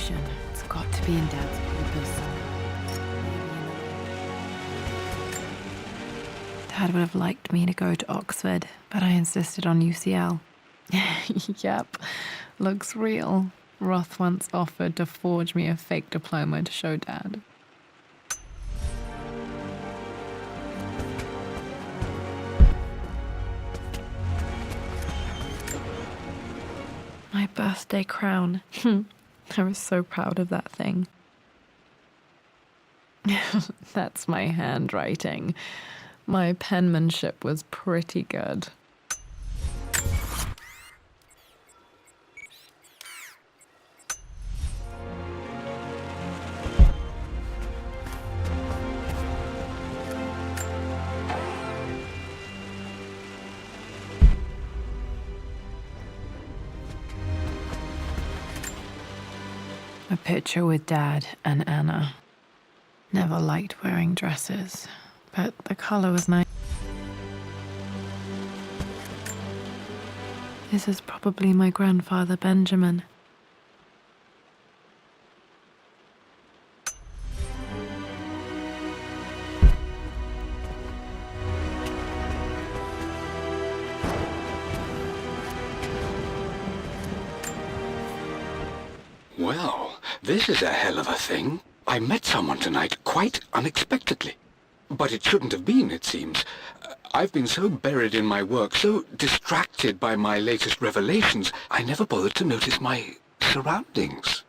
information. It's got to be in Dad's papers somewhere. Dad would have liked me to go to Oxford, but I insisted on UCL. Yep, looks real. Roth once offered to forge me a fake diploma to show Dad. My birthday crown. I was so proud of that thing. That's my handwriting. My penmanship was pretty good. A picture with Dad and Anna. Never liked wearing dresses, but the color was nice. This is probably my grandfather Benjamin. Well, this is a hell of a thing. I met someone tonight, quite unexpectedly. But it shouldn't have been, it seems. I've been so buried in my work, so distracted by my latest revelations, I never bothered to notice my surroundings.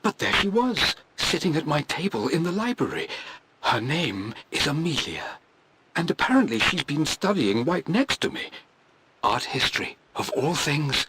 But there she was, sitting at my table in the library. Her name is Amelia. And apparently she's been studying right next to me. Art history, of all things.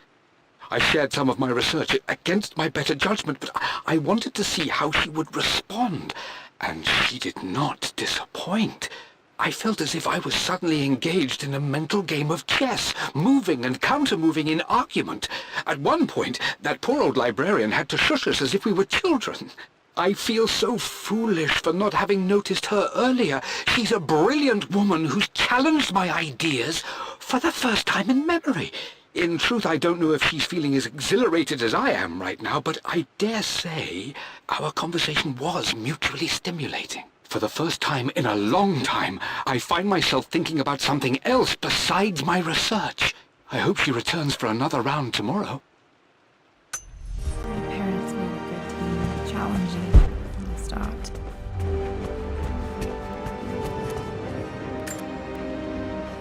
I shared some of my research against my better judgment, but I wanted to see how she would respond, and she did not disappoint. I felt as if I was suddenly engaged in a mental game of chess, moving and counter-moving in argument. At one point, that poor old librarian had to shush us as if we were children. I feel so foolish for not having noticed her earlier. She's a brilliant woman who's challenged my ideas for the first time in memory. In truth, I don't know if she's feeling as exhilarated as I am right now, but I dare say our conversation was mutually stimulating. For the first time in a long time, I find myself thinking about something else besides my research. I hope she returns for another round tomorrow. My parents made a good team, challenging from the start.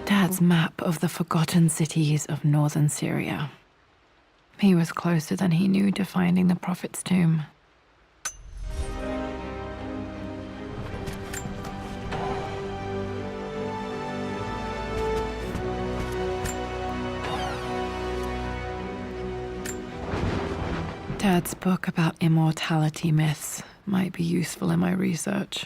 Dad's map of the forgotten cities of northern Syria. He was closer than he knew to finding the Prophet's tomb. Dad's book about immortality myths might be useful in my research.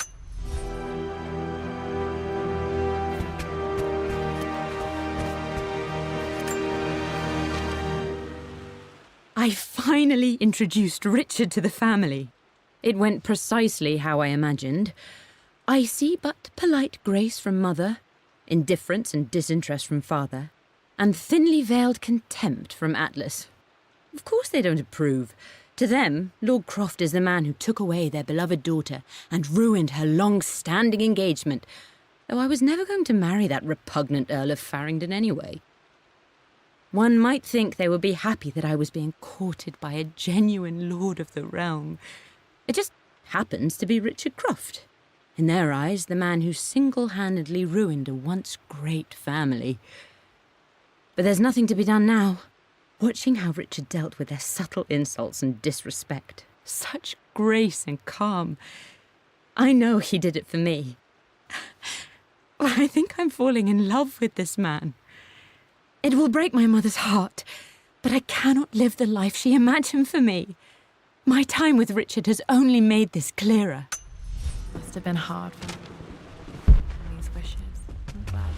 I finally introduced Richard to the family. It went precisely how I imagined. Icy but polite grace from mother, indifference and disinterest from father, and thinly veiled contempt from Atlas. Of course they don't approve. To them, Lord Croft is the man who took away their beloved daughter and ruined her long-standing engagement, though I was never going to marry that repugnant Earl of Farringdon anyway. One might think they would be happy that I was being courted by a genuine lord of the realm. It just happens to be Richard Croft. In their eyes, the man who single-handedly ruined a once great family. But there's nothing to be done now. Watching how Richard dealt with their subtle insults and disrespect. Such grace and calm. I know he did it for me. I think I'm falling in love with this man. It will break my mother's heart, but I cannot live the life she imagined for me. My time with Richard has only made this clearer. Must have been hard for these wishes. I'm glad.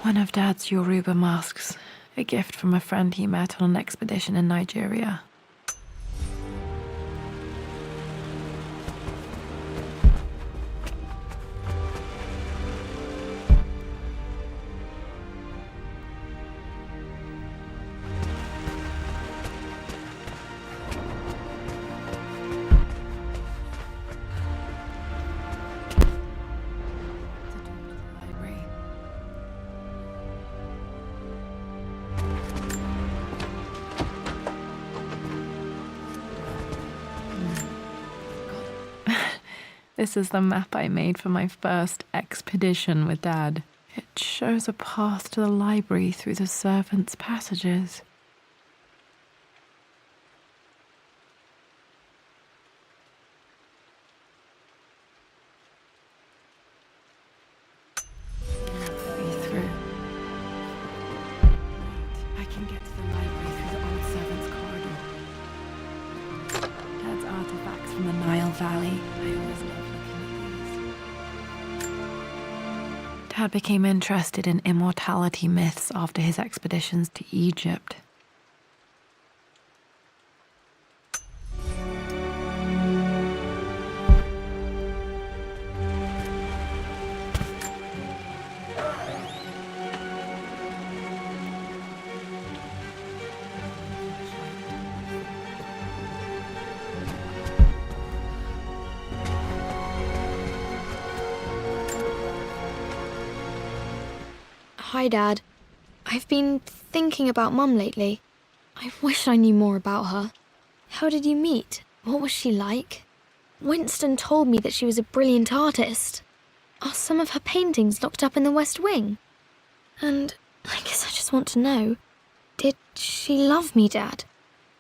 One of Dad's Yoruba masks, a gift from a friend he met on an expedition in Nigeria. This is the map I made for my first expedition with Dad. It shows a path to the library through the servants' passages. I can get to the library through the old servants' corridor. Dad's artifacts from the Nile Valley. I always love looking at these. Dad became interested in immortality myths after his expeditions to Egypt. Hi, Dad. I've been thinking about Mum lately. I wish I knew more about her. How did you meet? What was she like? Winston told me that she was a brilliant artist. Are some of her paintings locked up in the West Wing? And I guess I just want to know, did she love me, Dad?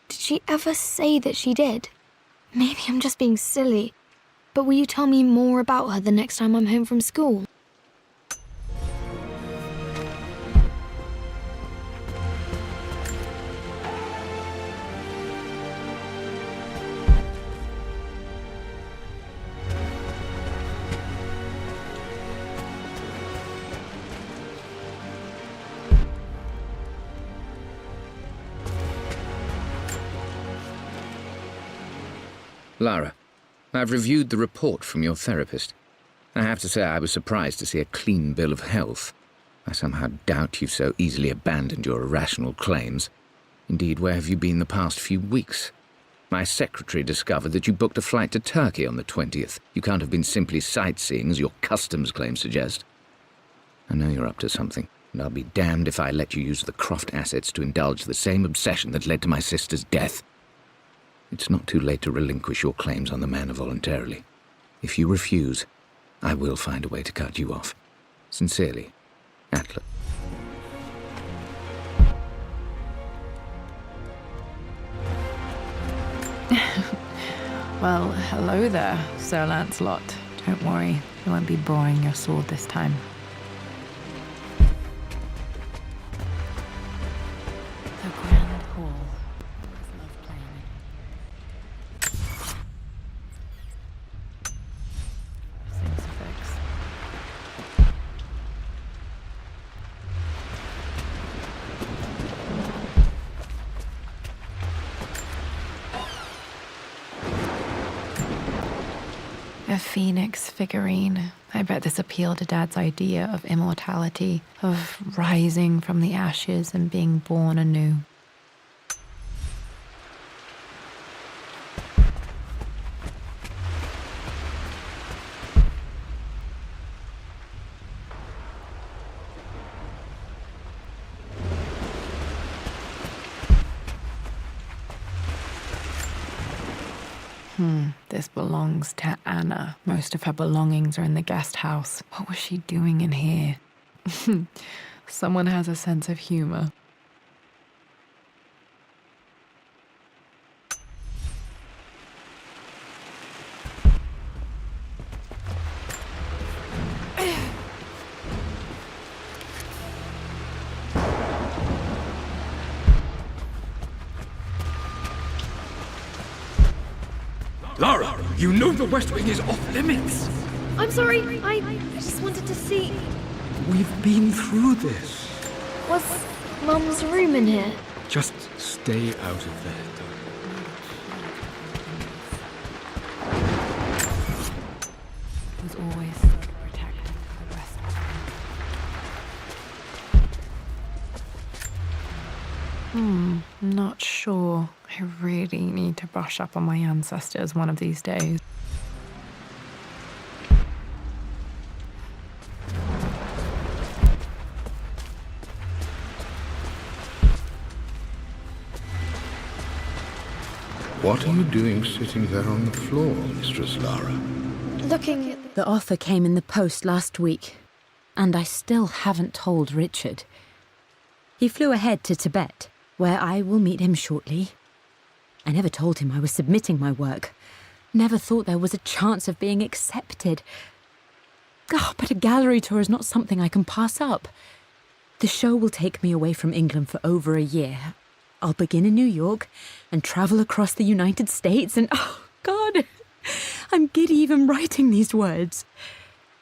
Did she ever say that she did? Maybe I'm just being silly, but will you tell me more about her the next time I'm home from school? Lara, I've reviewed the report from your therapist. I have to say I was surprised to see a clean bill of health. I somehow doubt you've so easily abandoned your irrational claims. Indeed, where have you been the past few weeks? My secretary discovered that you booked a flight to Turkey on the 20th. You can't have been simply sightseeing, as your customs claims suggest. I know you're up to something, and I'll be damned if I let you use the Croft assets to indulge the same obsession that led to my sister's death. It's not too late to relinquish your claims on the Manor voluntarily. If you refuse, I will find a way to cut you off. Sincerely, Atlas. Well, hello there, Sir Lancelot. Don't worry, I won't be boring your sword this time. The Grand Hall. Always loved playing it. Seems to fix. A phoenix figurine. I bet this appealed to Dad's idea of immortality, of rising from the ashes and being born anew. This belongs to Anna. Most of her belongings are in the guest house. What was she doing in here? Someone has a sense of humor. Lara, you know the West Wing is off limits. I'm sorry, I just wanted to see. We've been through this. Was Mum's room in here? Just stay out of there. He was always so protective of the rest of them. Not sure. I really need to brush up on my ancestors one of these days. What are you doing sitting there on the floor, Mistress Lara? looking at The offer came in the post last week, and I still haven't told Richard. He flew ahead to Tibet, where I will meet him shortly. I never told him I was submitting my work. Never thought there was a chance of being accepted. But a gallery tour is not something I can pass up. The show will take me away from England for over a year. I'll begin in New York and travel across the United States and, oh, God, I'm giddy even writing these words.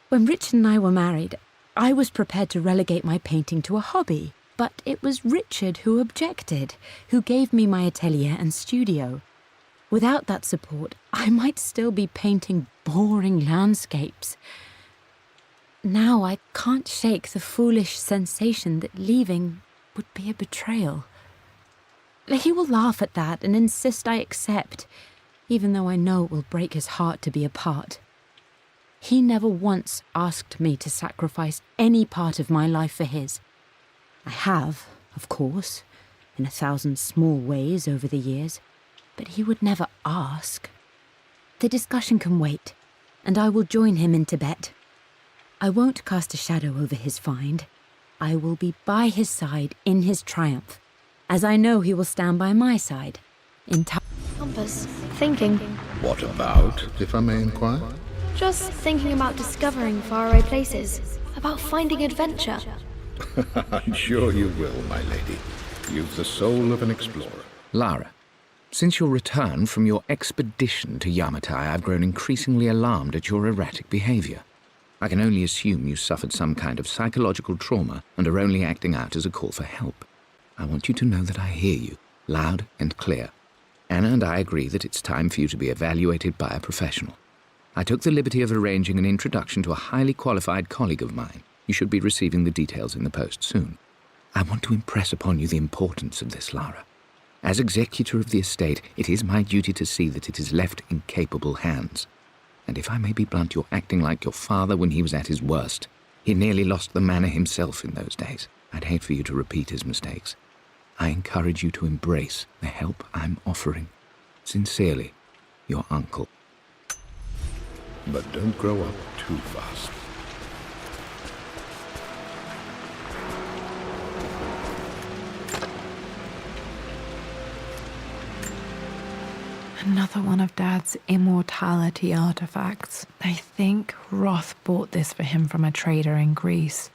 When Richard and I were married, I was prepared to relegate my painting to a hobby, but it was Richard who objected, who gave me my atelier and studio. Without that support, I might still be painting boring landscapes. Now I can't shake the foolish sensation that leaving would be a betrayal. He will laugh at that and insist I accept, even though I know it will break his heart to be apart. He never once asked me to sacrifice any part of my life for his. I have, of course, in 1,000 small ways over the years, but he would never ask. The discussion can wait, and I will join him in Tibet. I won't cast a shadow over his find. I will be by his side in his triumph, as I know he will stand by my side in time. compass, thinking. What about, if I may inquire? Just thinking about discovering faraway places, about finding adventure. I'm sure you will, my lady. You've the soul of an explorer. Lara, since your return from your expedition to Yamatai, I've grown increasingly alarmed at your erratic behavior. I can only assume you suffered some kind of psychological trauma and are only acting out as a call for help. I want you to know that I hear you, loud and clear. Anna and I agree that it's time for you to be evaluated by a professional. I took the liberty of arranging an introduction to a highly qualified colleague of mine. You should be receiving the details in the post soon. I want to impress upon you the importance of this, Lara. As executor of the estate, it is my duty to see that it is left in capable hands. And if I may be blunt, you're acting like your father when he was at his worst. He nearly lost the manor himself in those days. I'd hate for you to repeat his mistakes. I encourage you to embrace the help I'm offering. Sincerely, your uncle. But don't grow up too fast. Another one of Dad's immortality artifacts. I think Roth bought this for him from a trader in Greece.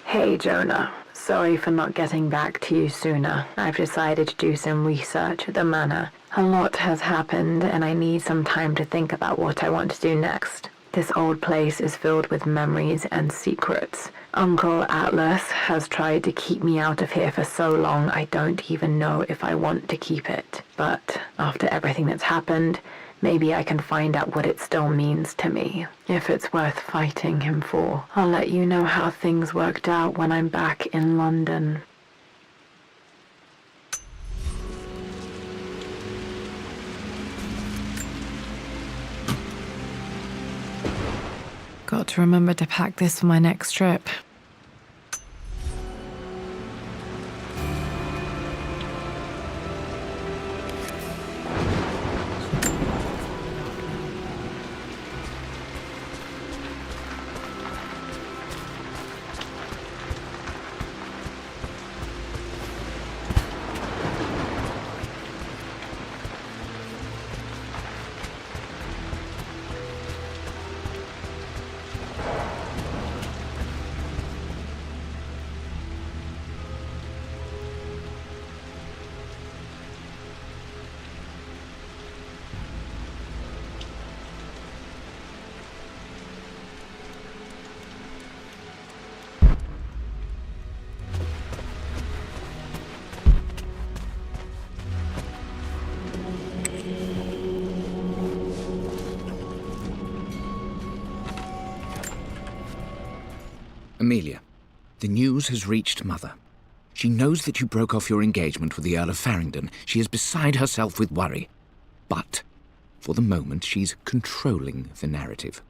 Hey, Jonah. Sorry for not getting back to you sooner. I've decided to do some research at the manor. A lot has happened, and I need some time to think about what I want to do next. This old place is filled with memories and secrets. Uncle Atlas has tried to keep me out of here for so long, I don't even know if I want to keep it. But after everything that's happened, maybe I can find out what it still means to me. If it's worth fighting him for, I'll let you know how things worked out when I'm back in London. Got to remember to pack this for my next trip. Amelia, the news has reached Mother. She knows that you broke off your engagement with the Earl of Farringdon. She is beside herself with worry. But, for the moment, she's controlling the narrative.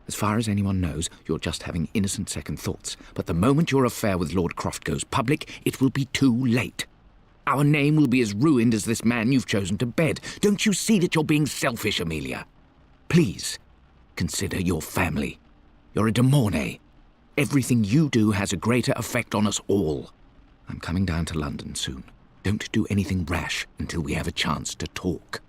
As far as anyone knows, you're just having innocent second thoughts. But the moment your affair with Lord Croft goes public, it will be too late. Our name will be as ruined as this man you've chosen to bed. Don't you see that you're being selfish, Amelia? Please, consider your family. You're a de Mornay. Everything you do has a greater effect on us all. I'm coming down to London soon. Don't do anything rash until we have a chance to talk.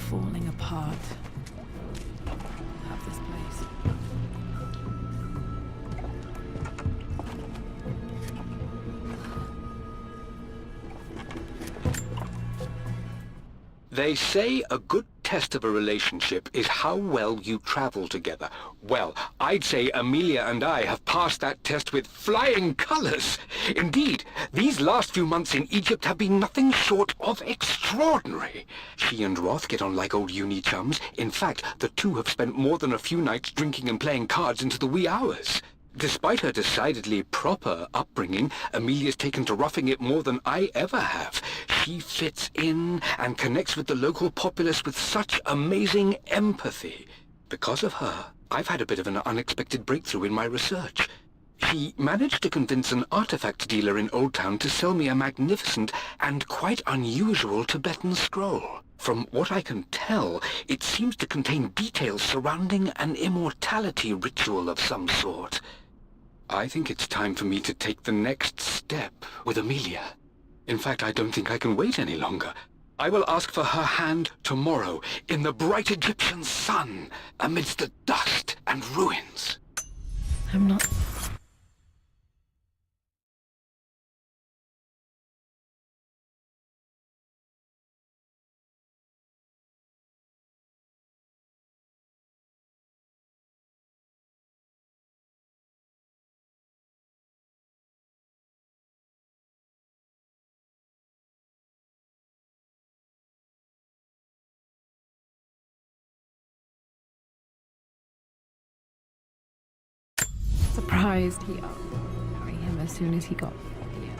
Falling apart. Have this place. They say a good test of a relationship is how well you travel together. Well, I'd say Amelia and I have passed that test with flying colours. Indeed, these last few months in Egypt have been nothing short of extraordinary. She and Roth get on like old uni chums. In fact, the two have spent more than a few nights drinking and playing cards into the wee hours. Despite her decidedly proper upbringing, Amelia's taken to roughing it more than I ever have. She fits in and connects with the local populace with such amazing empathy. Because of her, I've had a bit of an unexpected breakthrough in my research. She managed to convince an artifact dealer in Old Town to sell me a magnificent and quite unusual Tibetan scroll. From what I can tell, it seems to contain details surrounding an immortality ritual of some sort. I think it's time for me to take the next step with Amelia. In fact, I don't think I can wait any longer. I will ask for her hand tomorrow in the bright Egyptian sun amidst the dust and ruins. I'm not... Surprised he asked to marry him as soon as he got here.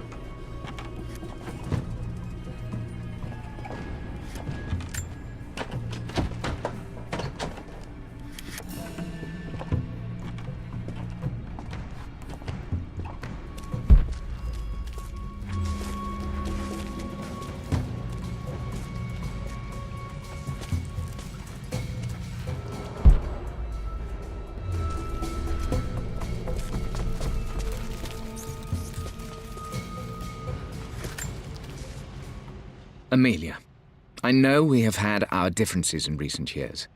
Amelia, I know we have had our differences in recent years.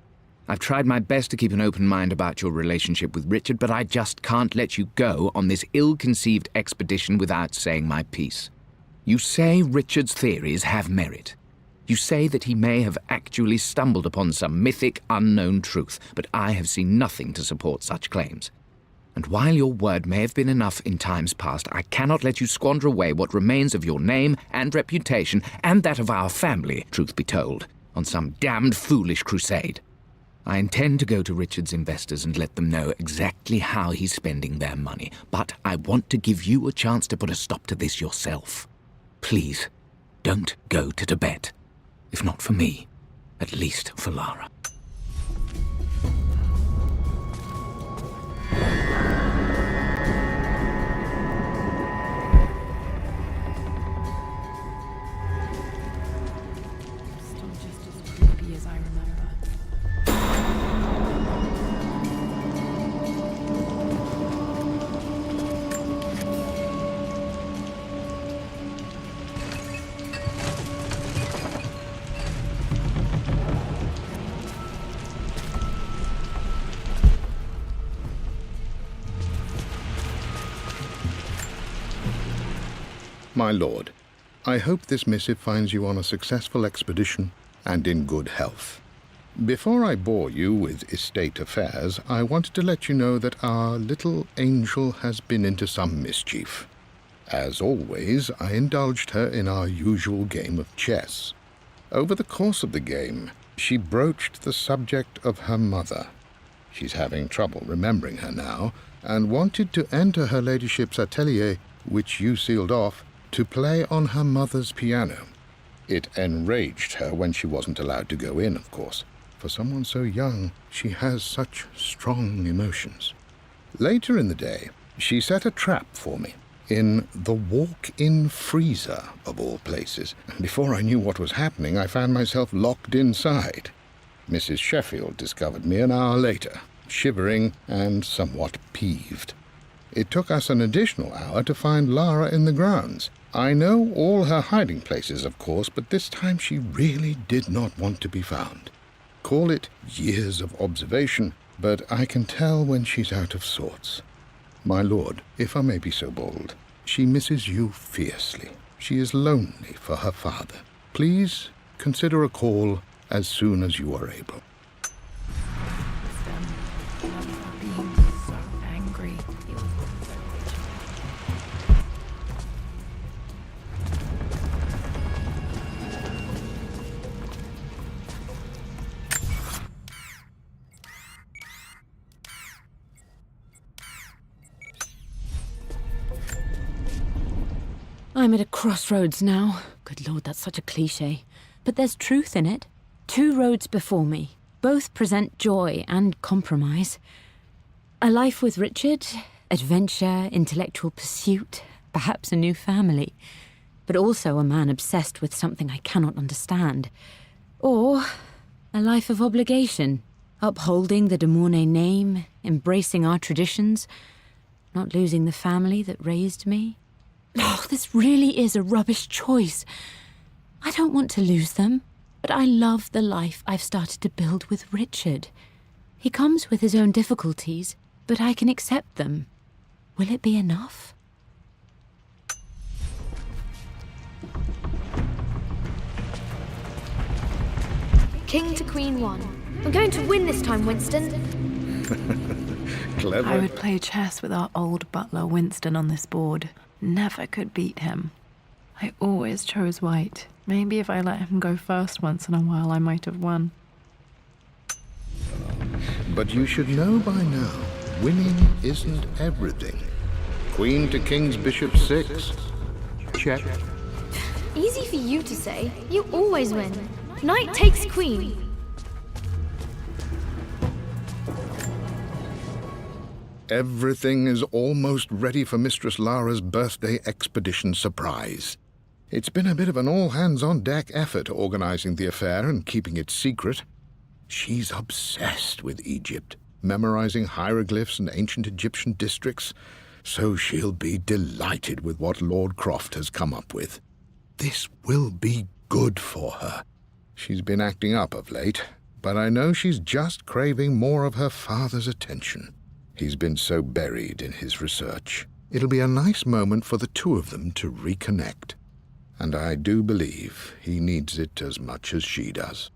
I've tried my best to keep an open mind about your relationship with Richard, but I just can't let you go on this ill-conceived expedition without saying my piece. You say Richard's theories have merit. You say that he may have actually stumbled upon some mythic, unknown truth, but I have seen nothing to support such claims. And while your word may have been enough in times past, I cannot let you squander away what remains of your name and reputation, and that of our family, truth be told, on some damned foolish crusade. I intend to go to Richard's investors and let them know exactly how he's spending their money, but I want to give you a chance to put a stop to this yourself. Please, don't go to Tibet. If not for me, at least for Lara. Still just as creepy as I remember. My lord, I hope this missive finds you on a successful expedition and in good health. Before I bore you with estate affairs, I wanted to let you know that our little angel has been into some mischief. As always, I indulged her in our usual game of chess. Over the course of the game, she broached the subject of her mother. She's having trouble remembering her now, and wanted to enter her ladyship's atelier, which you sealed off, to play on her mother's piano. It enraged her when she wasn't allowed to go in, of course. For someone so young, she has such strong emotions. Later in the day, she set a trap for me in the walk-in freezer, of all places. Before I knew what was happening, I found myself locked inside. Mrs. Sheffield discovered me an hour later, shivering and somewhat peeved. It took us an additional hour to find Lara in the grounds. I know all her hiding places, of course, but this time she really did not want to be found. Call it years of observation, but I can tell when she's out of sorts. My lord, if I may be so bold, she misses you fiercely. She is lonely for her father. Please consider a call as soon as you are able. Being so angry. I'm at a crossroads now. Good Lord, that's such a cliché. But there's truth in it. 2 roads before me. Both present joy and compromise. A life with Richard, adventure, intellectual pursuit, perhaps a new family. But also a man obsessed with something I cannot understand. Or a life of obligation, upholding the de Mornay name, embracing our traditions, not losing the family that raised me. Oh, this really is a rubbish choice. I don't want to lose them, but I love the life I've started to build with Richard. He comes with his own difficulties, but I can accept them. Will it be enough? King to Queen 1. I'm going to win this time, Winston. Clever. I would play chess with our old butler Winston on this board. Never could beat him. I always chose white. Maybe if I let him go first once in a while, I might have won. But you should know by now, winning isn't everything. Queen to King's Bishop 6. Check. Easy for you to say. You always win. Knight takes queen. Everything is almost ready for Mistress Lara's birthday expedition surprise. It's been a bit of an all-hands-on-deck effort organizing the affair and keeping it secret. She's obsessed with Egypt, memorizing hieroglyphs and ancient Egyptian districts, so she'll be delighted with what Lord Croft has come up with. This will be good for her. She's been acting up of late, but I know she's just craving more of her father's attention. He's been so buried in his research. It'll be a nice moment for the two of them to reconnect. And I do believe he needs it as much as she does.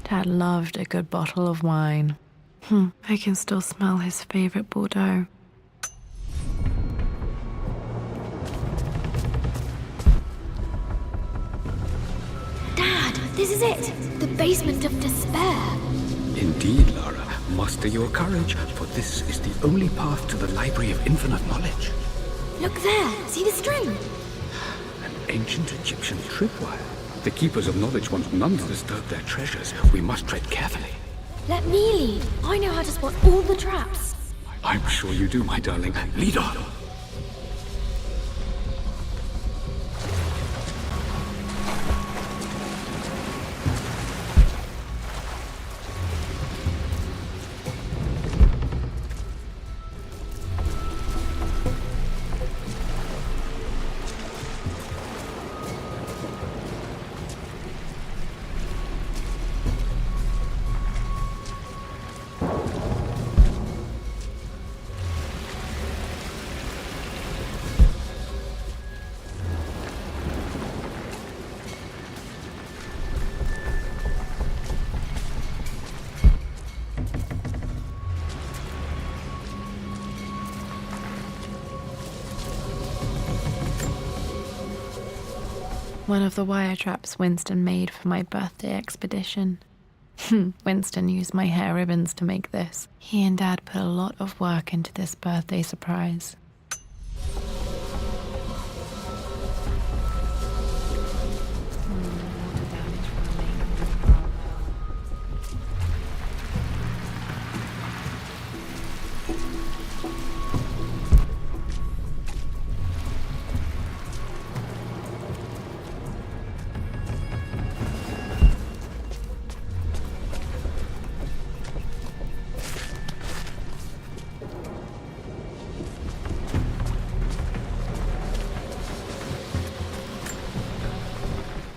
Dad loved a good bottle of wine. I can still smell his favorite Bordeaux. Dad, this is it! The basement of despair. Indeed, Lara. Muster your courage, for this is the only path to the Library of Infinite Knowledge. Look there, see the string? An ancient Egyptian tripwire. The Keepers of Knowledge want none to disturb their treasures. We must tread carefully. Let me lead. I know how to spot all the traps. I'm sure you do, my darling. Lead on. One of the wire traps Winston made for my birthday expedition. Winston used my hair ribbons to make this. He and Dad put a lot of work into this birthday surprise.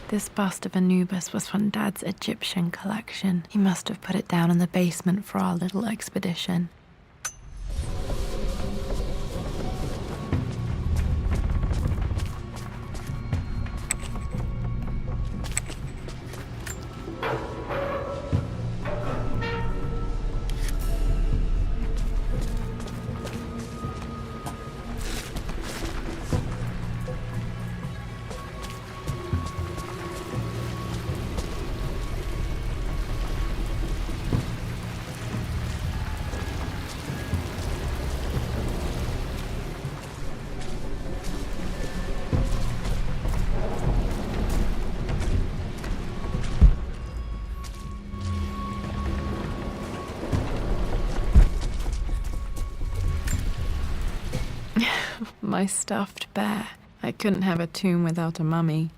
This bust of Anubis was from Dad's Egyptian collection. He must have put it down in the basement for our little expedition. My stuffed bear. I couldn't have a tomb without a mummy.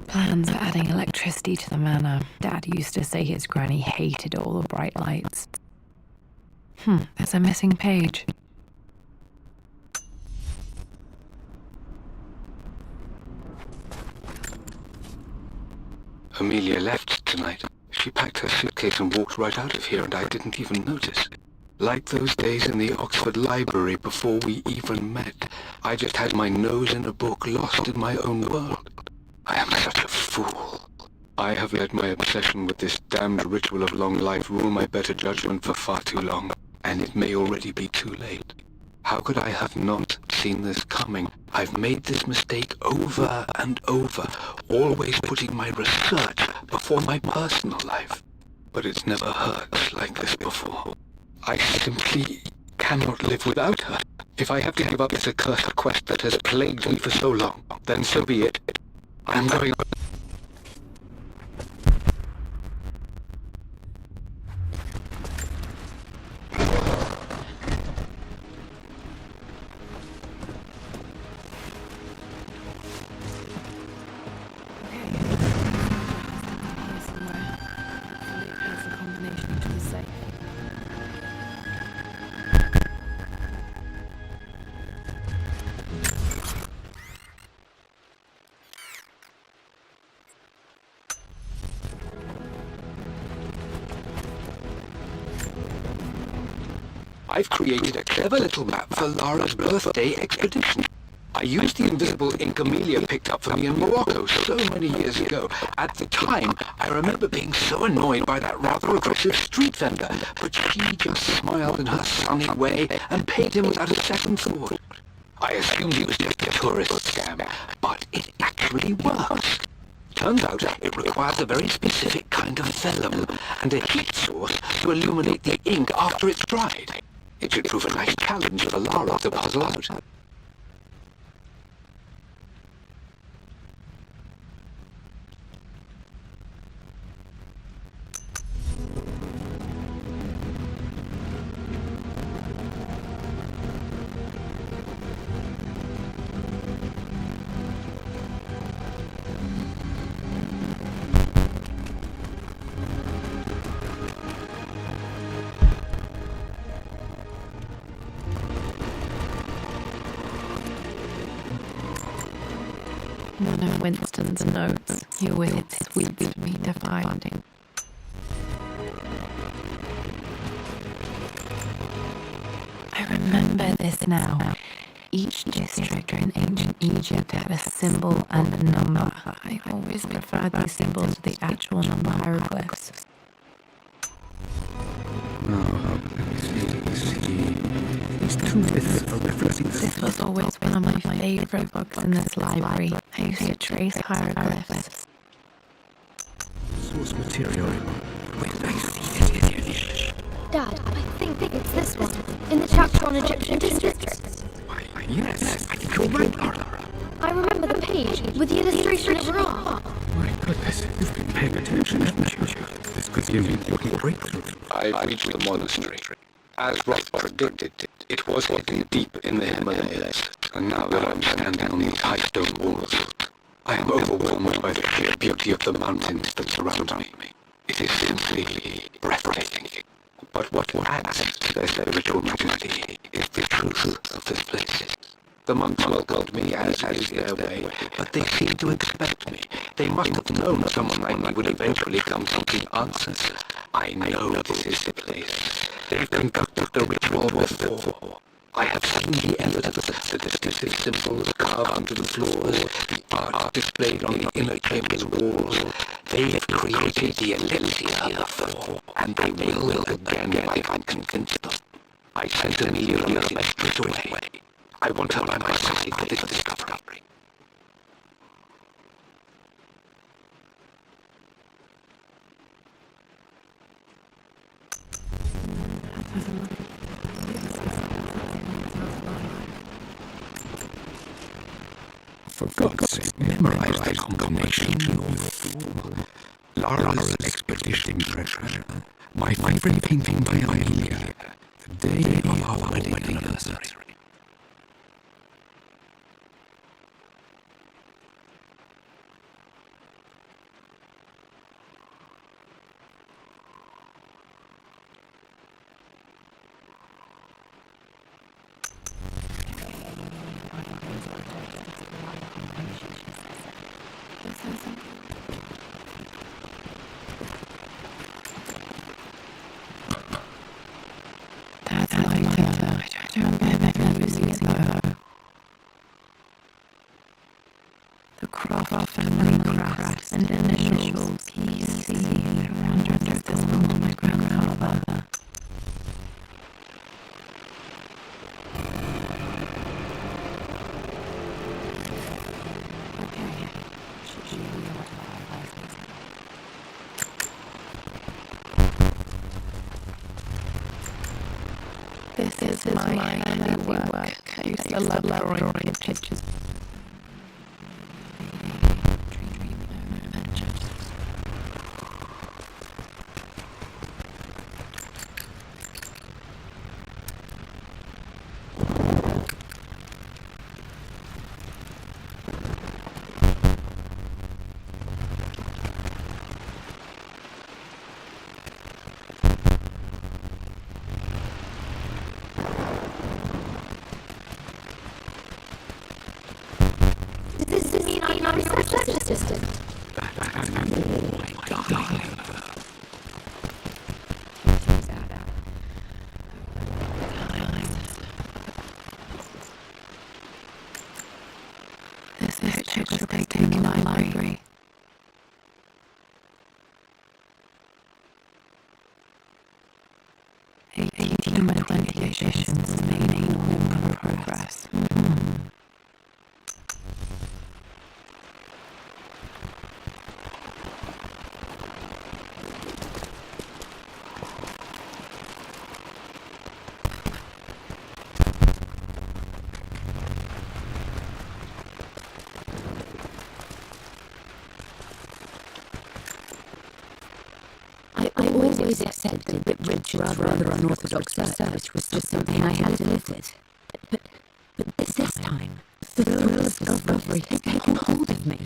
Plans for adding electricity to the manor. Dad used to say his granny hated all the bright lights. There's a missing page. Amelia left tonight. She packed her suitcase and walked right out of here, and I didn't even notice. Like those days in the Oxford Library before we even met, I just had my nose in a book, lost in my own world. I am such a fool. I have let my obsession with this damned ritual of long life rule my better judgment for far too long, and it may already be too late. How could I have not seen this coming? I've made this mistake over and over, always putting my research before my personal life. But it's never hurt like this before. I simply cannot live without her. If I have to give up this accursed quest that has plagued me for so long, then so be it. I'm going... I've created a clever little map for Lara's birthday expedition. I used the invisible ink Amelia picked up for me in Morocco so many years ago. At the time, I remember being so annoyed by that rather aggressive street vendor, but she just smiled in her sunny way and paid him without a second thought. I assumed he was just a tourist scam, but it actually works. Turns out it requires a very specific kind of vellum and a heat source to illuminate the ink after it's dried. It should prove a nice challenge for Lara to puzzle out. One of Winston's notes. He always sweets me to find. I remember this now. Each district in ancient Egypt had a symbol and a number. I always prefer these symbols to the actual number hieroglyphs. This was always one of my favorite books in this library. I used to trace hieroglyphs. Source material. Where did I see it? Dad, I think it's this one, in the chapter on Egyptian districts. Why, yes, I think you're right, Lara. I remember the page with the illustration of Ra. My goodness, you've been paying attention, haven't you? This could be an important breakthrough. I reached the monastery. As Roth predicted, it was hidden deep in the Himalayas, and now that I'm standing on these high stone walls, I am overwhelmed by the sheer beauty of the mountains that surround me. It is simply breathtaking. But what adds to their spiritual majesty is the truth of this place. The monks welcomed me as is their way, but they seemed to expect me. They must have known someone like me would eventually come seeking answers. I know this is the place. They've conducted the ritual before. I have seen the evidence, the distinctive symbols carved into the floors, the art displayed on the inner chamber's walls. They have created the elixir before, and they will again if I can convince them. I sent Amelia straight away. I want her by my side for this discovery. For God's sake, memorize the combination, you fool. Lara's expedition treasure. My favorite painting by Amelia. The day of our wedding anniversary. The Croft family crest and initials PC around this on my grandfather. This is my handiwork. I used to love drawing pictures. Assistant. This picture was taken in my library. Eighteen and 20 editions, main work in progress. I always accepted that Richard's rather unorthodox research was just something I had to live with. But this time, the thrill of discovery has taken hold of me.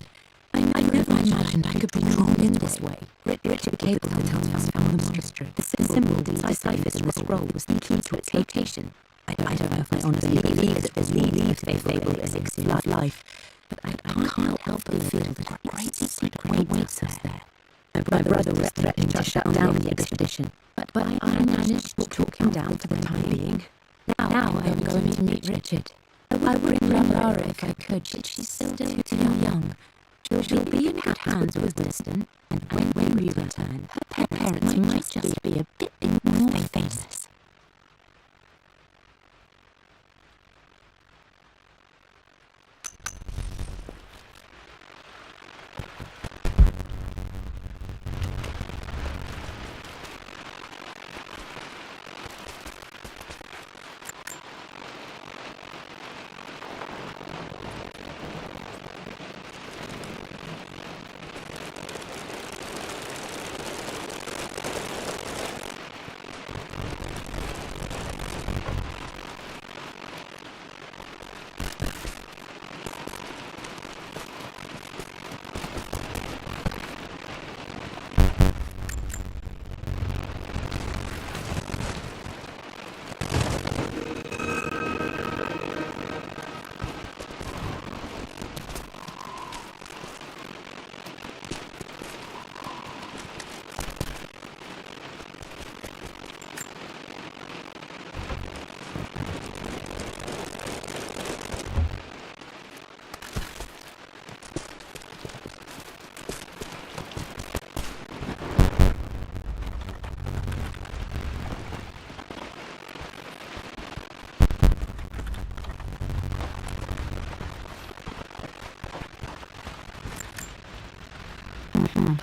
I never imagined I could be drawn in this way. Richard Cable had told us found the monastery. The symbol deciphered in the scroll was the key to its location. I don't know if I honestly believe that there's more to their fabled elixir of life, but I can't help but feel that a great secret awaits us there. My brother was threatening to shut down the expedition, but I managed to talk him down for the time being. Now I am going to meet Richard. I would bring Lara if I could, but she's still too young. She'll be in good hands with Winston, and when we return, her parents might just be a bit more famous.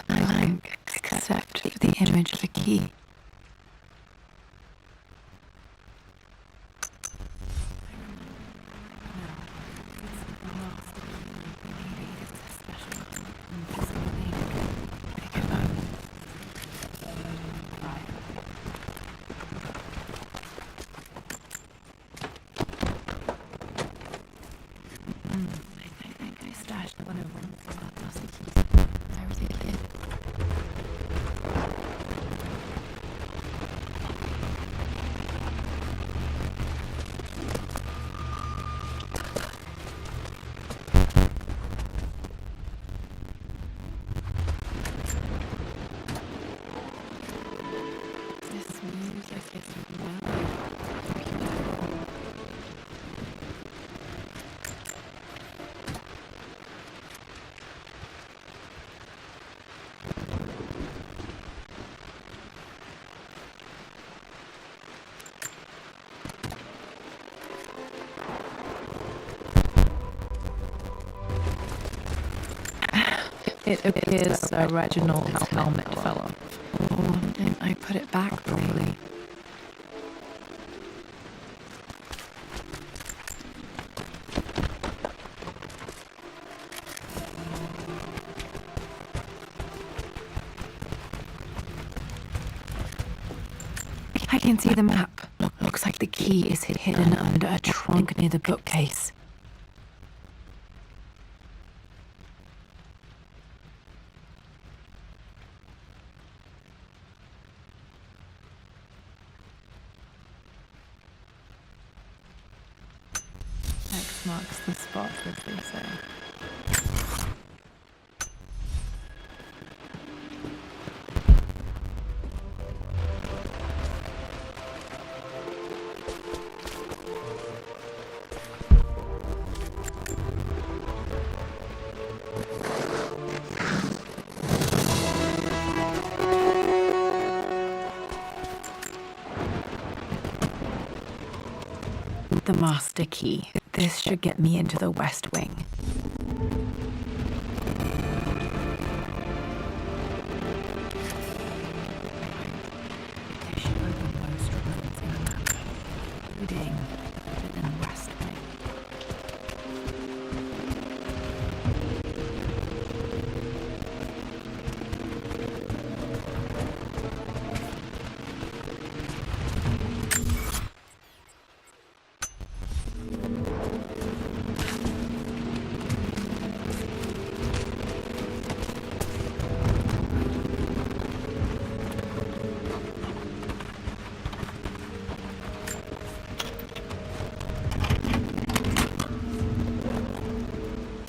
Blank, except for the image of a key. I stashed one of them. I really did. This music is really beautiful. It appears Sir Reginald's helmet fell off. Oh, didn't I put it back properly? I can see the map. Looks like the key is hidden under a trunk near the bookcase. X marks the spot, as they say. The master key. This should get me into the West Wing. There should be most rooms in the map, including the Forbidden West Wing.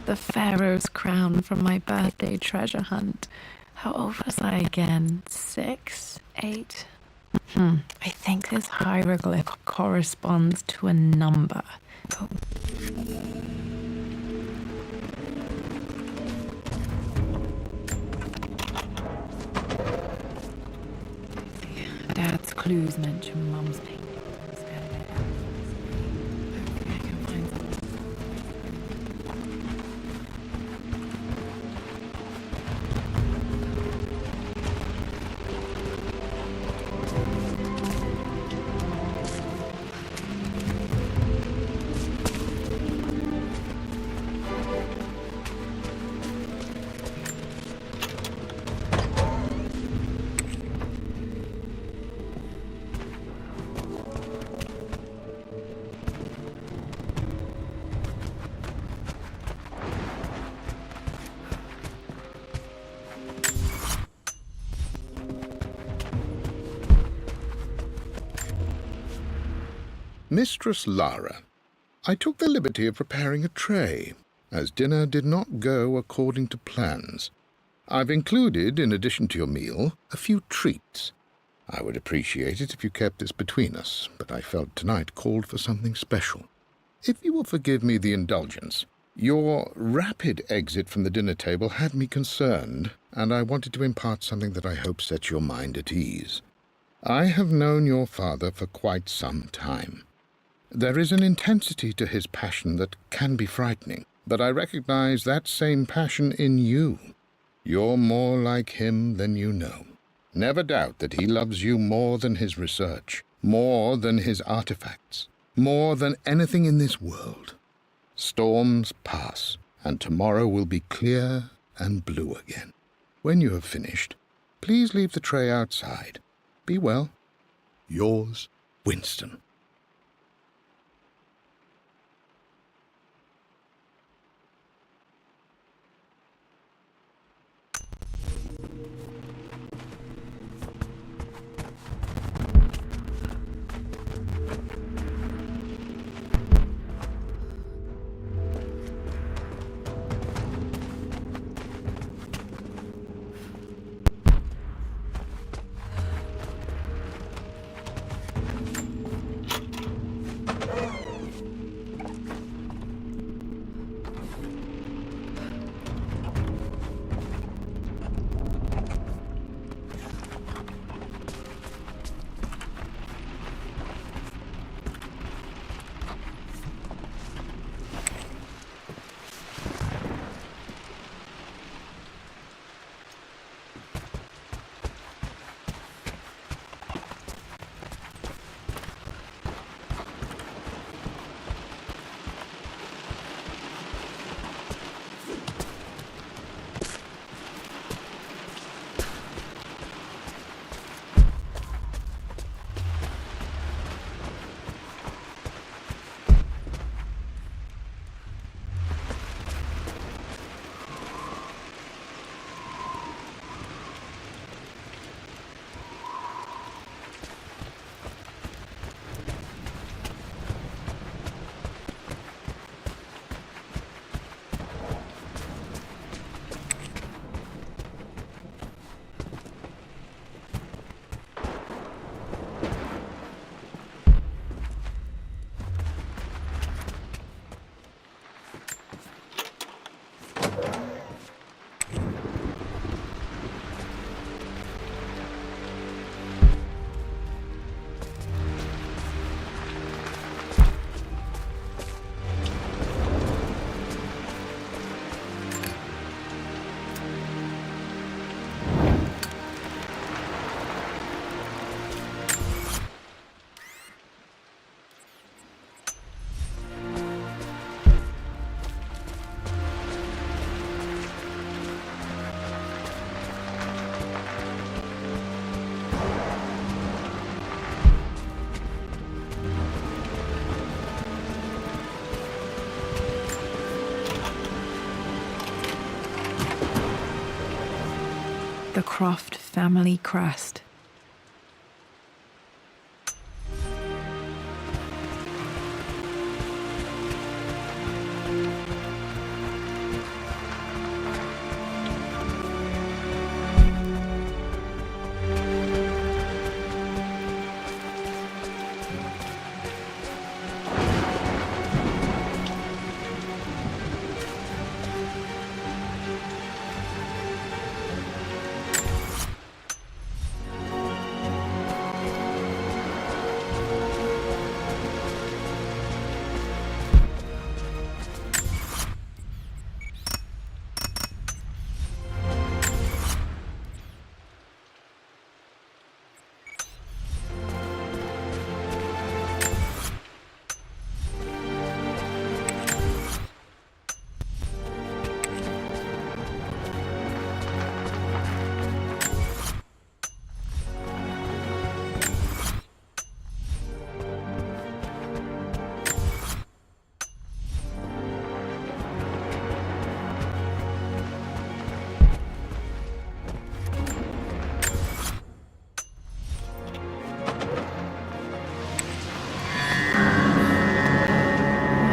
The Pharaoh's crown from my birthday treasure hunt. How old was I again? 6? 8? I think this hieroglyph corresponds to a number. Oh. Dad's clues mention Mum's paintings. Hopefully I can find some. Mistress Lara, I took the liberty of preparing a tray, as dinner did not go according to plans. I've included, in addition to your meal, a few treats. I would appreciate it if you kept this between us, but I felt tonight called for something special. If you will forgive me the indulgence, your rapid exit from the dinner table had me concerned, and I wanted to impart something that I hope sets your mind at ease. I have known your father for quite some time. There is an intensity to his passion that can be frightening, but I recognize that same passion in you. You're more like him than you know. Never doubt that he loves you more than his research, more than his artifacts, more than anything in this world. Storms pass, and tomorrow will be clear and blue again. When you have finished, please leave the tray outside. Be well. Yours, Winston. The Croft family crest.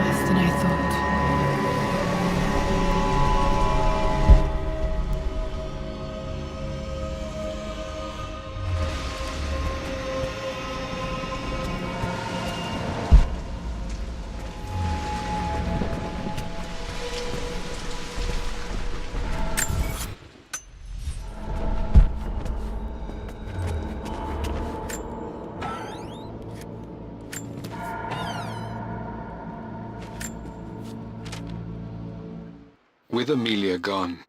Worse than I thought. With Amelia gone,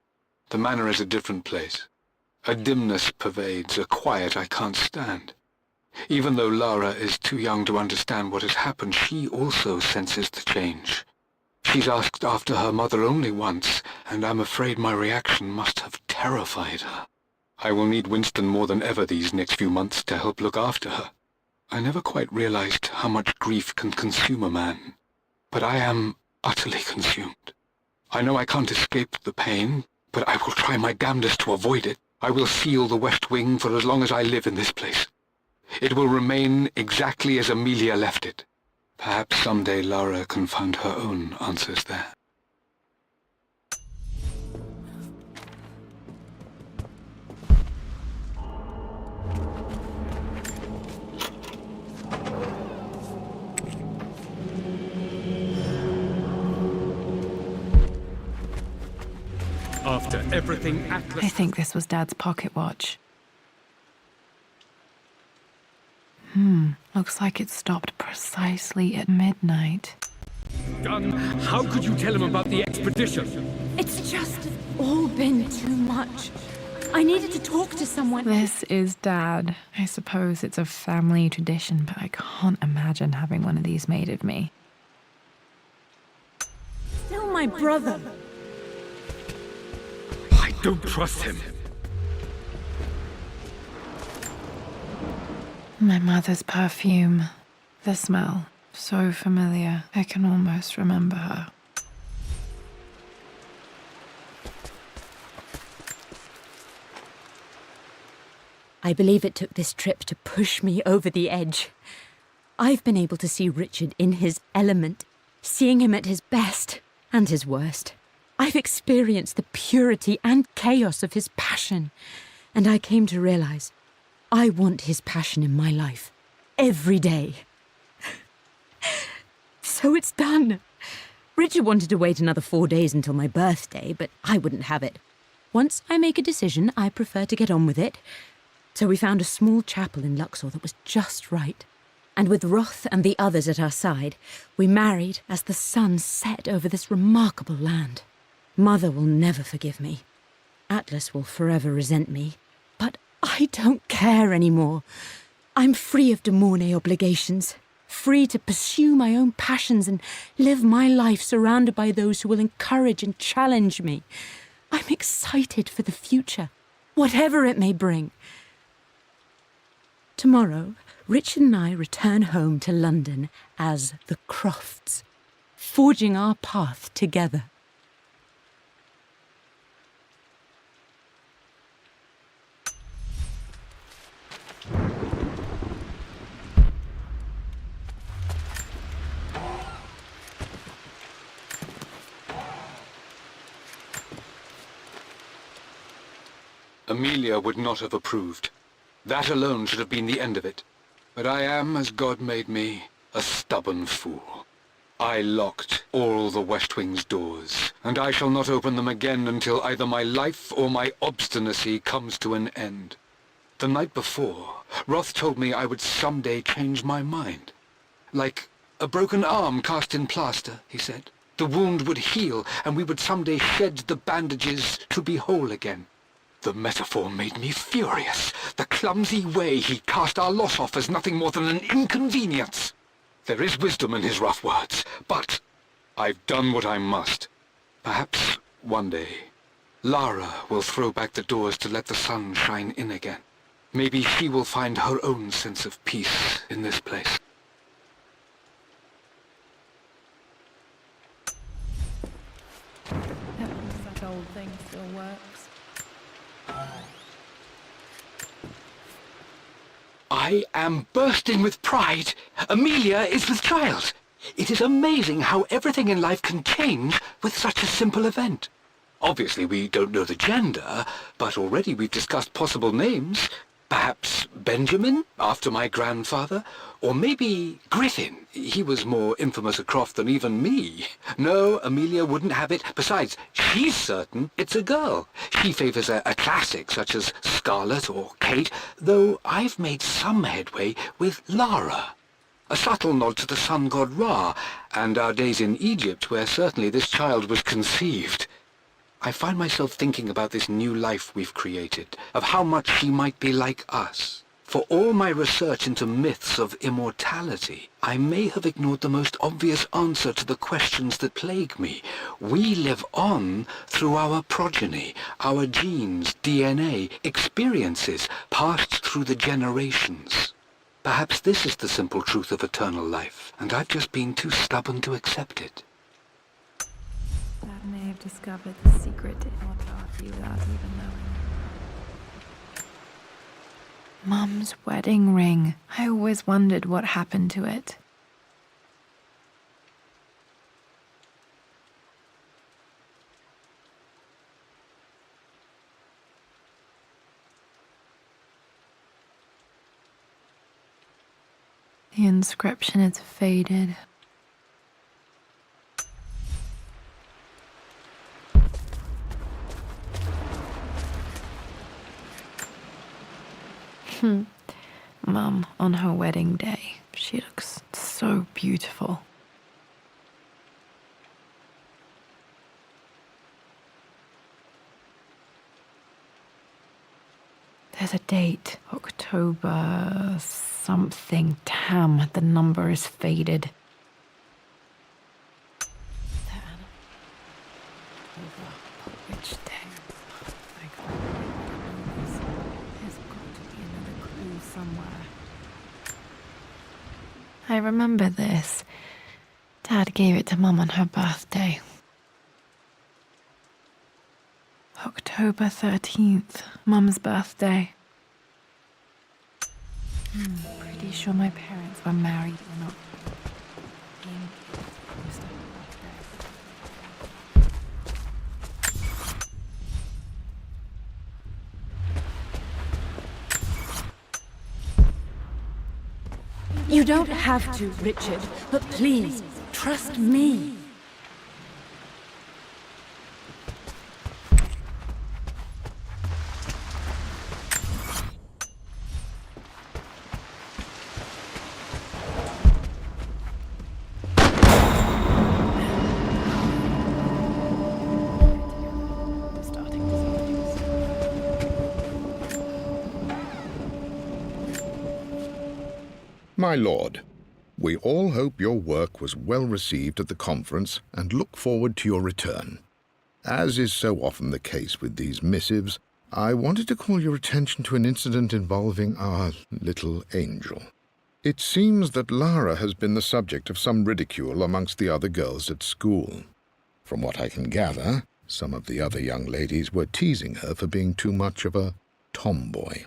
The Manor is a different place. A dimness pervades, a quiet I can't stand. Even though Lara is too young to understand what has happened, she also senses the change. She's asked after her mother only once, and I'm afraid my reaction must have terrified her. I will need Winston more than ever these next few months to help look after her. I never quite realized how much grief can consume a man, but I am utterly consumed. I know I can't escape the pain, but I will try my damnedest to avoid it. I will seal the West Wing for as long as I live in this place. It will remain exactly as Amelia left it. Perhaps someday Lara can find her own answers there. After everything Atlas... I think this was Dad's pocket watch. Looks like it stopped precisely at midnight. done. How could you tell him about the expedition? It's just all been too much. I needed to talk to someone. This is Dad. I suppose it's a family tradition, but I can't imagine having one of these made of me. Still my brother. I don't trust him. My mother's perfume. The smell. So familiar. I can almost remember her. I believe it took this trip to push me over the edge. I've been able to see Richard in his element, seeing him at his best and his worst. I've experienced the purity and chaos of his passion, and I came to realize I want his passion in my life every day. So it's done. Richard wanted to wait another 4 days until my birthday, but I wouldn't have it. Once I make a decision, I prefer to get on with it. So we found a small chapel in Luxor that was just right. And with Roth and the others at our side, we married as the sun set over this remarkable land. Mother will never forgive me. Atlas will forever resent me. But I don't care anymore. I'm free of de Mornay obligations, free to pursue my own passions and live my life surrounded by those who will encourage and challenge me. I'm excited for the future, whatever it may bring. Tomorrow, Richard and I return home to London as the Crofts, forging our path together. Amelia would not have approved. That alone should have been the end of it. But I am, as God made me, a stubborn fool. I locked all the West Wing's doors, and I shall not open them again until either my life or my obstinacy comes to an end. The night before, Roth told me I would someday change my mind. Like a broken arm cast in plaster, he said. The wound would heal, and we would someday shed the bandages to be whole again. The metaphor made me furious. The clumsy way he cast our loss off as nothing more than an inconvenience. There is wisdom in his rough words, but I've done what I must. Perhaps one day, Lara will throw back the doors to let the sun shine in again. Maybe she will find her own sense of peace in this place. That old thing still works. I am bursting with pride. Amelia is with child. It is amazing how everything in life can change with such a simple event. Obviously, we don't know the gender, but already we've discussed possible names. Perhaps Benjamin, after my grandfather, or maybe Griffin. He was more infamous at Croft than even me. No, Amelia wouldn't have it. Besides, she's certain it's a girl. She favours a classic such as Scarlet or Kate, though I've made some headway with Lara. A subtle nod to the sun god Ra, and our days in Egypt, where certainly this child was conceived. I find myself thinking about this new life we've created, of how much she might be like us. For all my research into myths of immortality, I may have ignored the most obvious answer to the questions that plague me. We live on through our progeny, our genes, DNA, experiences passed through the generations. Perhaps this is the simple truth of eternal life, and I've just been too stubborn to accept it. Dad may have discovered the secret to immortality without even knowing. Mum's wedding ring. I always wondered what happened to it. The inscription is faded. Mum, on her wedding day, she looks so beautiful. There's a date, October something. Damn, the number is faded. Which day? I can't remember this. There's got to be another clue somewhere. I remember this. Dad gave it to Mum on her birthday. October 13th, Mum's birthday. Pretty sure my parents were married or not. You don't have to, Richard, but please, trust me. My lord, we all hope your work was well received at the conference and look forward to your return. As is so often the case with these missives, I wanted to call your attention to an incident involving our little angel. It seems that Lara has been the subject of some ridicule amongst the other girls at school. From what I can gather, some of the other young ladies were teasing her for being too much of a tomboy.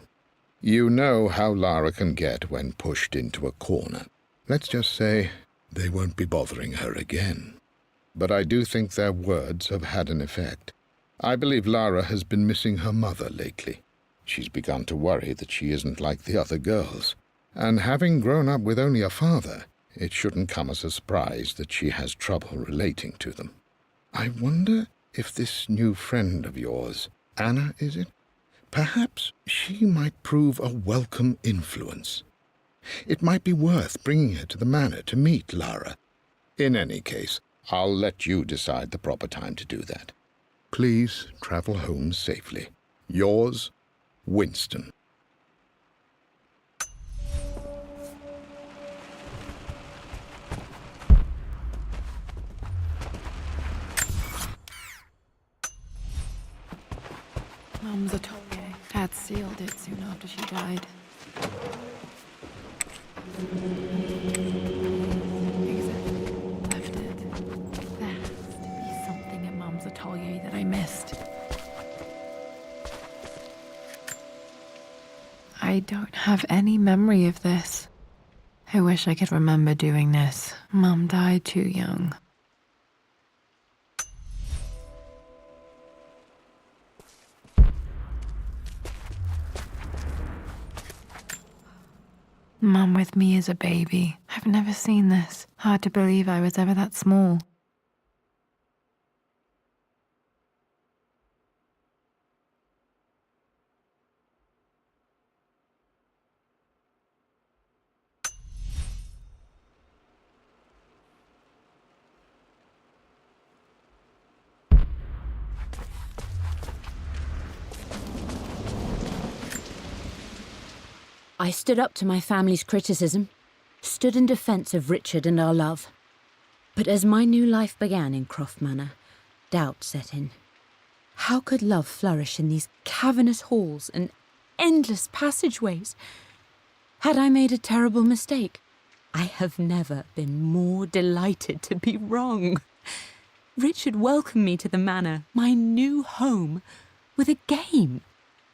You know how Lara can get when pushed into a corner. Let's just say they won't be bothering her again. But I do think their words have had an effect. I believe Lara has been missing her mother lately. She's begun to worry that she isn't like the other girls. And having grown up with only a father, it shouldn't come as a surprise that she has trouble relating to them. I wonder if this new friend of yours, Anna, is it? Perhaps she might prove a welcome influence. It might be worth bringing her to the manor to meet Lara. In any case, I'll let you decide the proper time to do that. Please travel home safely. Yours, Winston. Mum's a toy. Dad sealed it soon after she died. Exactly. Left it. There has to be something in Mum's atelier that I missed. I don't have any memory of this. I wish I could remember doing this. Mum died too young. Mum with me as a baby. I've never seen this. Hard to believe I was ever that small. I stood up to my family's criticism, stood in defence of Richard and our love. But as my new life began in Croft Manor, doubt set in. How could love flourish in these cavernous halls and endless passageways? Had I made a terrible mistake? I have never been more delighted to be wrong. Richard welcomed me to the manor, my new home, with a game.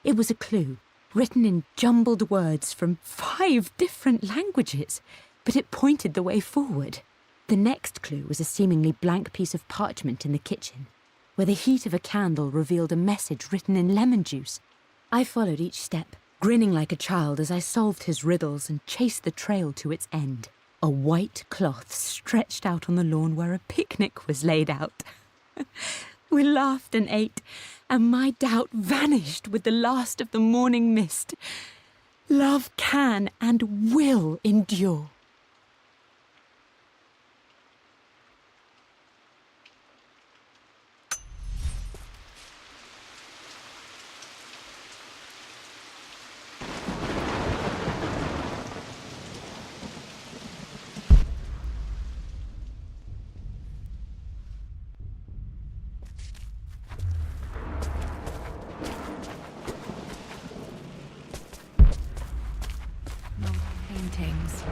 It was a clue, written in jumbled words from 5 different languages, but it pointed the way forward. The next clue was a seemingly blank piece of parchment in the kitchen, where the heat of a candle revealed a message written in lemon juice. I followed each step, grinning like a child as I solved his riddles and chased the trail to its end. A white cloth stretched out on the lawn where a picnic was laid out. We laughed and ate, and my doubt vanished with the last of the morning mist. Love can and will endure. Paintings.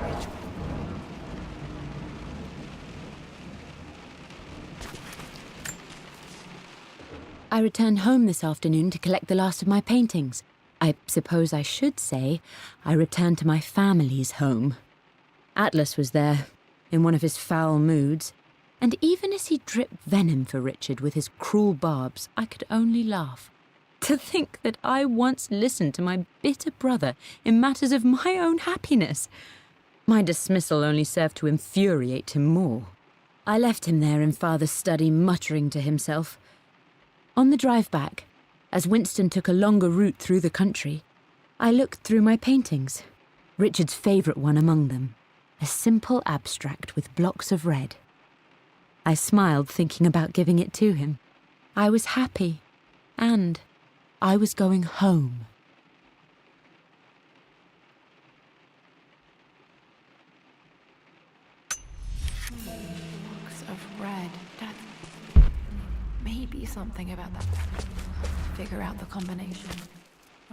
I returned home this afternoon to collect the last of my paintings. I suppose I should say I returned to my family's home. Atlas was there, in one of his foul moods, and even as he dripped venom for Richard with his cruel barbs, I could only laugh. To think that I once listened to my bitter brother in matters of my own happiness. My dismissal only served to infuriate him more. I left him there in Father's study, muttering to himself. On the drive back, as Winston took a longer route through the country, I looked through my paintings, Richard's favourite one among them, a simple abstract with blocks of red. I smiled, thinking about giving it to him. I was happy, and I was going home. Blocks of red. That may be something about that. Figure out the combination.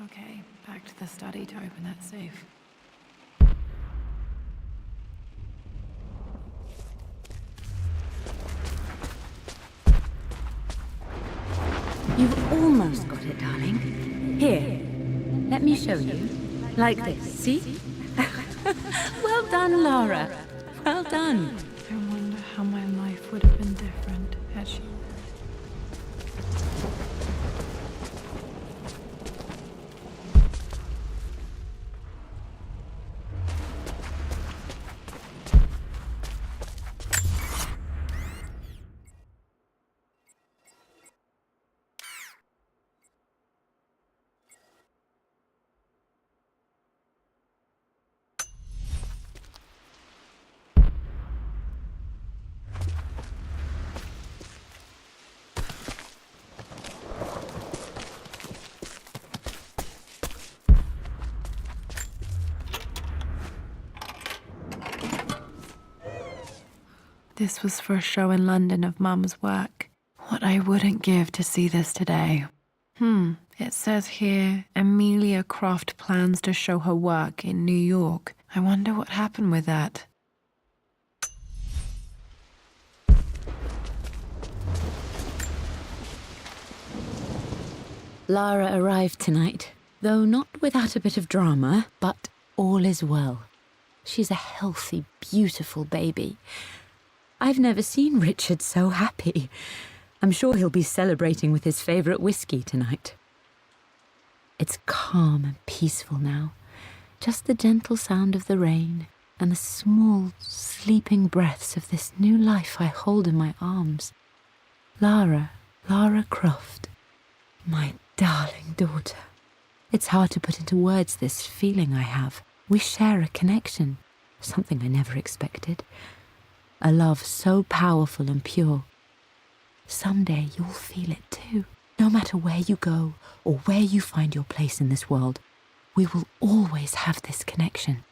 Okay, back to the study to open that safe. You've almost got it, darling. Here, let me show you. Like this, see? Well done, Lara. Well done. I wonder how my life would have been different had she... This was for a show in London of Mum's work. What I wouldn't give to see this today. It says here, Amelia Croft plans to show her work in New York. I wonder what happened with that. Lara arrived tonight, though not without a bit of drama, but all is well. She's a healthy, beautiful baby. I've never seen Richard so happy. I'm sure he'll be celebrating with his favourite whiskey tonight. It's calm and peaceful now. Just the gentle sound of the rain and the small, sleeping breaths of this new life I hold in my arms. Lara Croft, my darling daughter. It's hard to put into words this feeling I have. We share a connection, something I never expected. A love so powerful and pure. Someday you'll feel it too. No matter where you go or where you find your place in this world, we will always have this connection.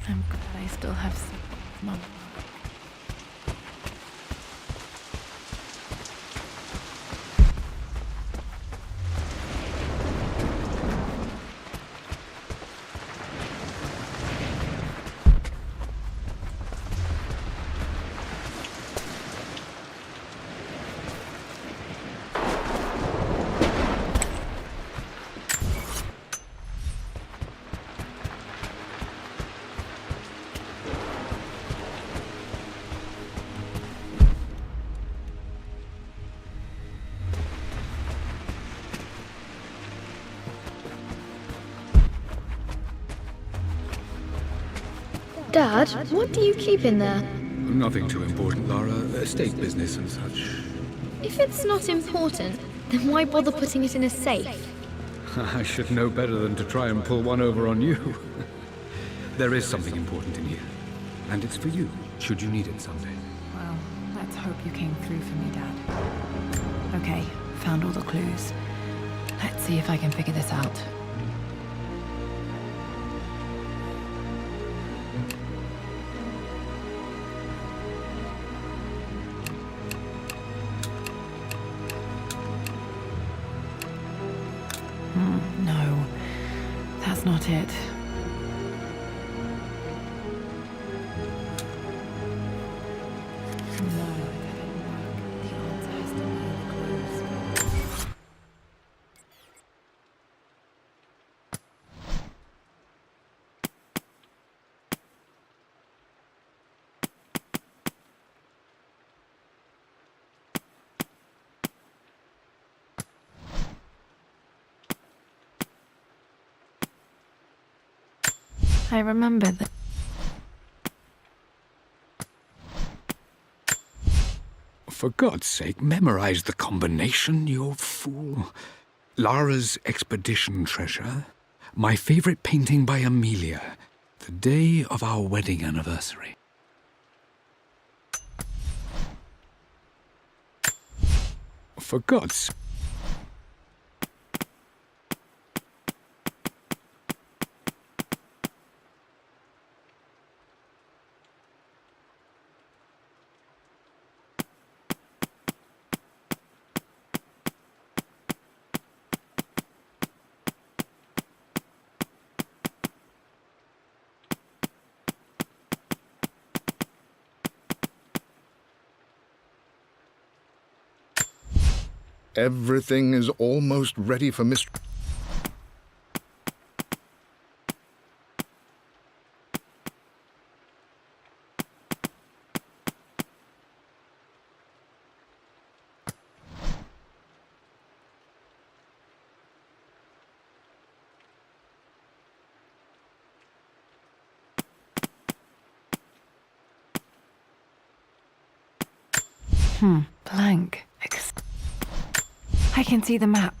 I'm glad I still have some Mum. Dad, what do you keep in there? Nothing too important, Lara. Estate business and such. If it's not important, then why bother putting it in a safe? I should know better than to try and pull one over on you. There is something important in here. And it's for you, should you need it someday. Well, let's hope you came through for me, Dad. Okay, found all the clues. Let's see if I can figure this out. No, that's not it. No, that didn't work. The answer has to be in the clues. I remember that. For God's sake, memorize the combination, you fool. Lara's expedition treasure, my favorite painting by Amelia, the day of our wedding anniversary. For God's sake. Everything is almost ready for Mr. Blank. I can see the map.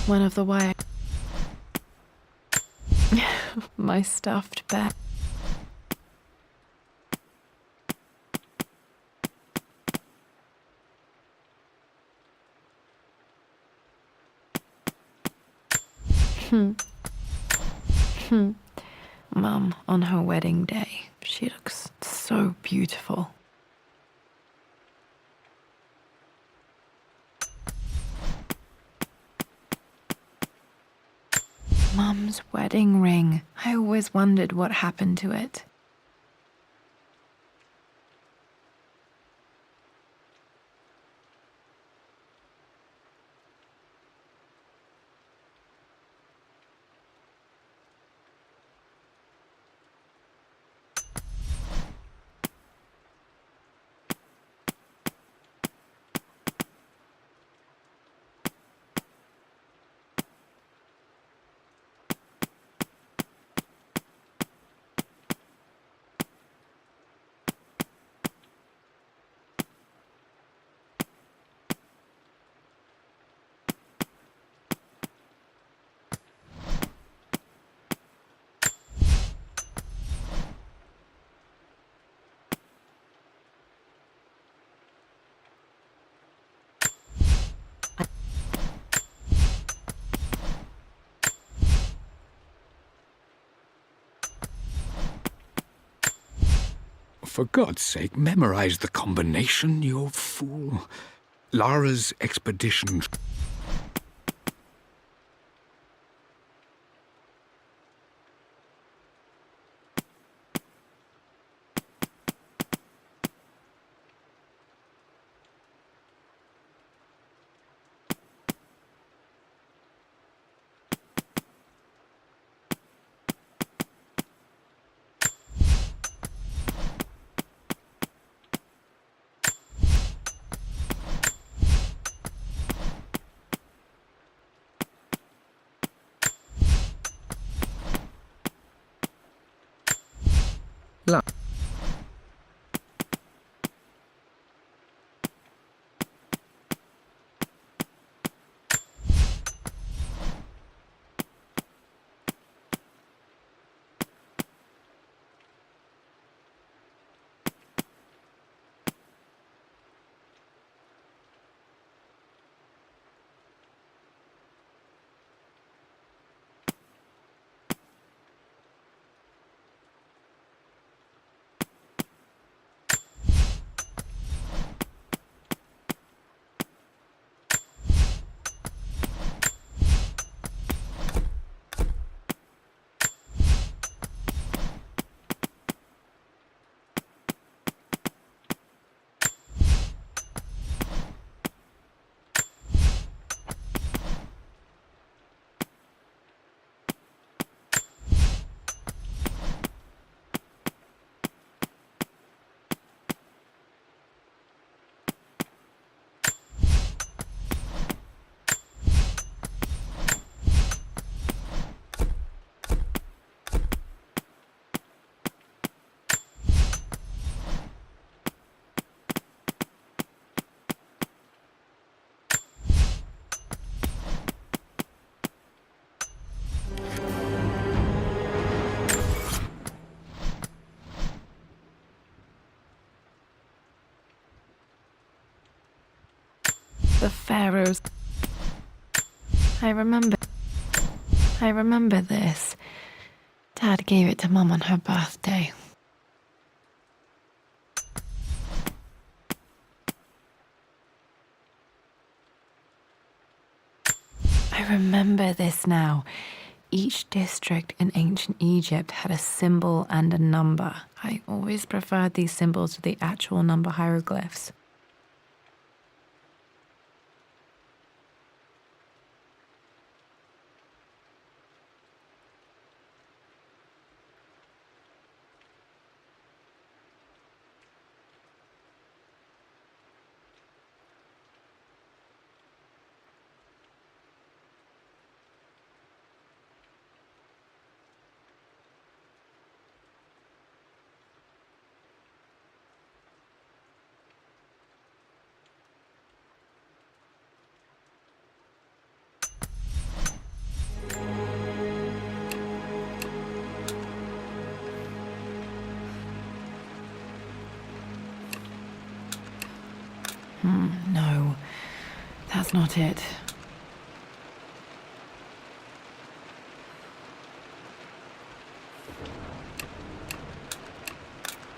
One of the wire. My stuffed bear. Mum, on her wedding day, she looks so beautiful. Mum's wedding ring. I always wondered what happened to it. for God's sake, memorize the combination, you fool. Lara's expedition... The pharaohs. I remember this. Dad gave it to Mum on her birthday. I remember this now. Each district in ancient Egypt had a symbol and a number. I always preferred these symbols to the actual number hieroglyphs. No, that's not it.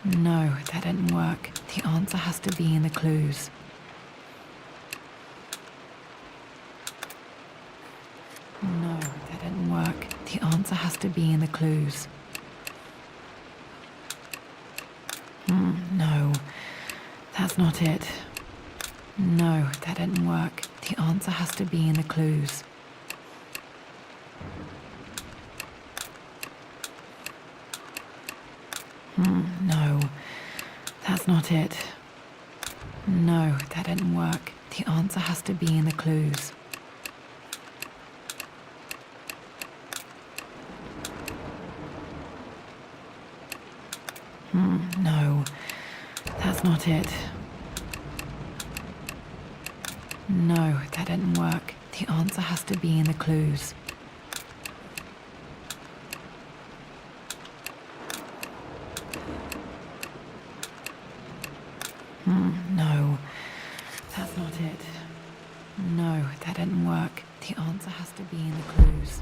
No, that didn't work. The answer has to be in the clues. No, that didn't work. The answer has to be in the clues. No, that's not it. No, that didn't work. The answer has to be in the clues. No, that's not it. No, that didn't work. The answer has to be in the clues. No, that's not it. No, that didn't work. The answer has to be in the clues. No, that's not it. No, that didn't work. The answer has to be in the clues.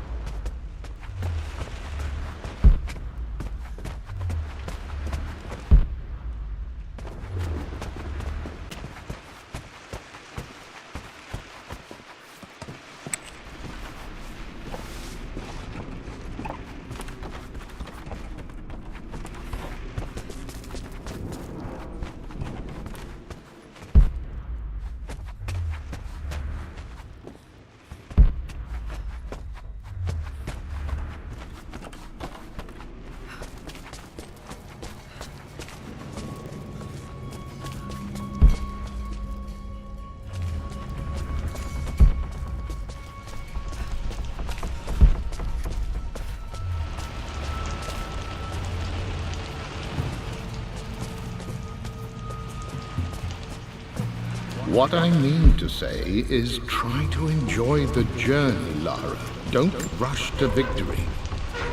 What I mean to say is try to enjoy the journey, Lara. Don't rush to victory.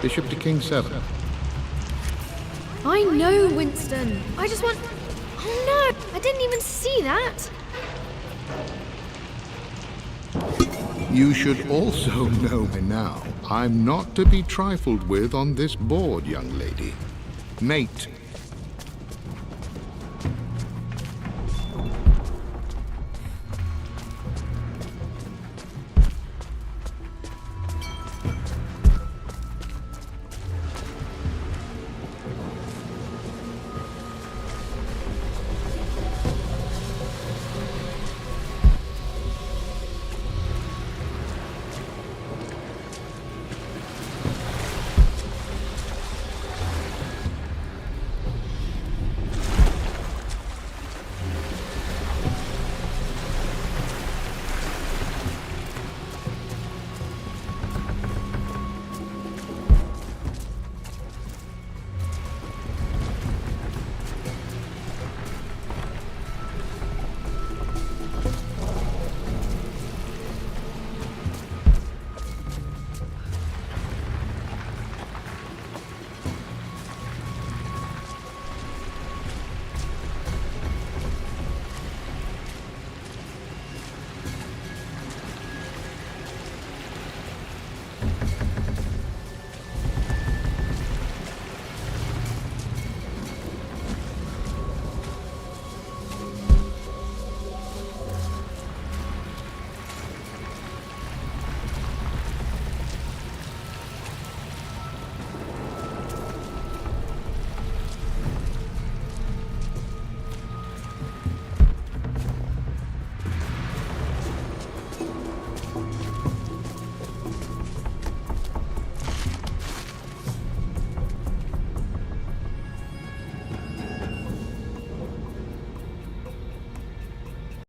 Bishop to King 7. I know, Winston. I just want... Oh no! I didn't even see that! You should also know me now. I'm not to be trifled with on this board, young lady. Mate